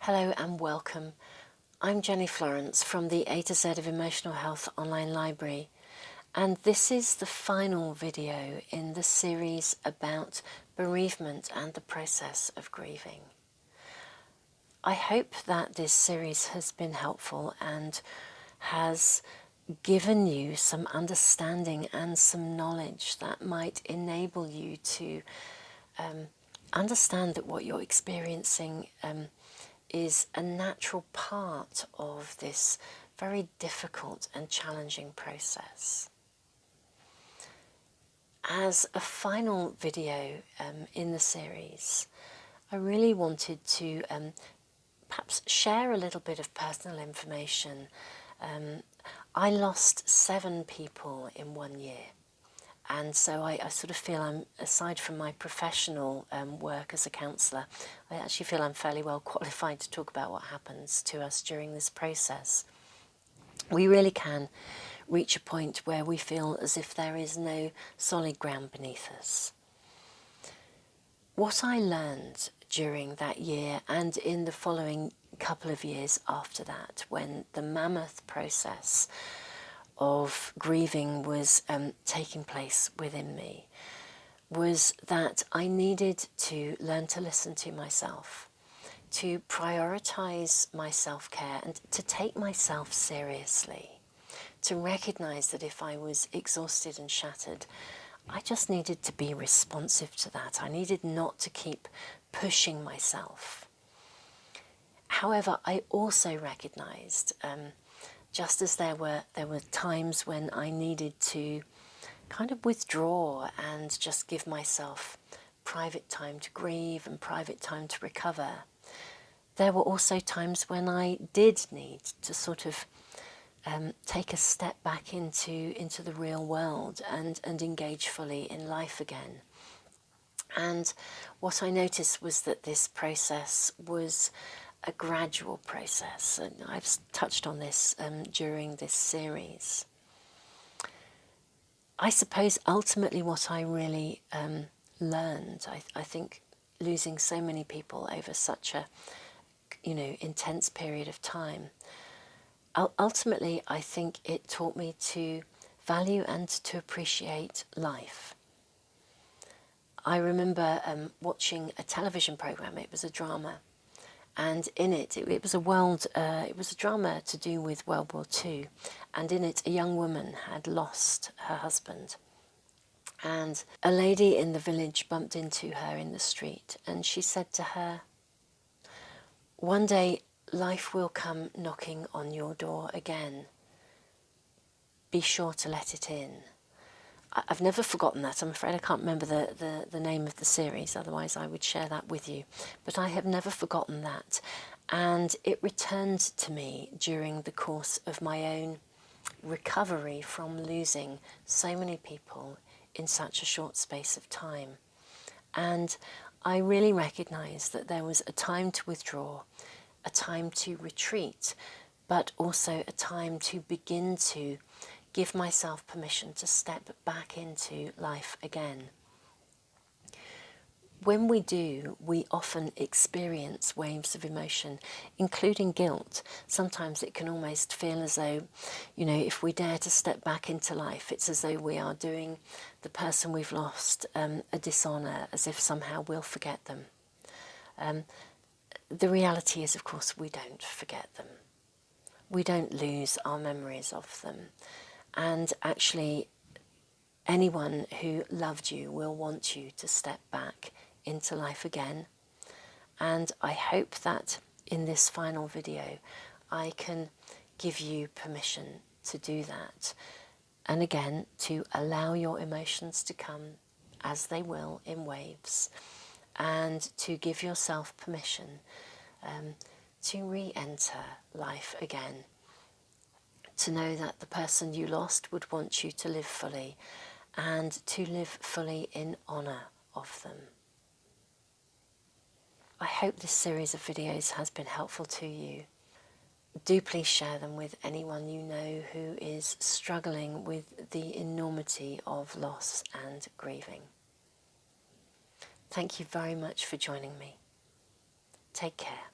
Hello and welcome. I'm Jenny Florence from the A to Z of Emotional Health online library, and this is the final video in the series about bereavement and the process of grieving. I hope that this series has been helpful and has given you some understanding and some knowledge that might enable you to understand that what you're experiencing is a natural part of this very difficult and challenging process. As a final video in the series, I really wanted to perhaps share a little bit of personal information. I lost 7 people in 1 year. And so I sort of feel I'm, aside from my professional work as a counsellor, I actually feel I'm fairly well qualified to talk about what happens to us during this process. We really can reach a point where we feel as if there is no solid ground beneath us. What I learned during that year and in the following couple of years after that, when the mammoth process of grieving was taking place within me, was that I needed to learn to listen to myself, to prioritise my self-care and to take myself seriously, to recognise that if I was exhausted and shattered, I just needed to be responsive to that. I needed not to keep pushing myself. However, I also recognised just as there were times when I needed to kind of withdraw and just give myself private time to grieve and private time to recover, there were also times when I did need to sort of take a step back into the real world and engage fully in life again. And what I noticed was that this process was a gradual process, and I've touched on this during this series. I suppose ultimately what I really learned, I think losing so many people over such a intense period of time, ultimately I think it taught me to value and to appreciate life. I remember watching a television programme. It was a drama, and in it was a drama to do with World War II, and in it a young woman had lost her husband, and a lady in the village bumped into her in the street, and she said to her, "One day life will come knocking on your door again. Be sure to let it in." I've never forgotten that. I'm afraid I can't remember the name of the series, otherwise I would share that with you. But I have never forgotten that. And it returned to me during the course of my own recovery from losing so many people in such a short space of time. And I really recognised that there was a time to withdraw, a time to retreat, but also a time to begin to give myself permission to step back into life again. When we do, we often experience waves of emotion, including guilt. Sometimes it can almost feel as though, if we dare to step back into life, it's as though we are doing the person we've lost a dishonour, as if somehow we'll forget them. The reality is, of course, we don't forget them. We don't lose our memories of them. And actually, anyone who loved you will want you to step back into life again. And I hope that in this final video, I can give you permission to do that. And again, to allow your emotions to come as they will in waves, and to give yourself permission to re-enter life again. To know that the person you lost would want you to live fully, and to live fully in honour of them. I hope this series of videos has been helpful to you. Do please share them with anyone you know who is struggling with the enormity of loss and grieving. Thank you very much for joining me. Take care.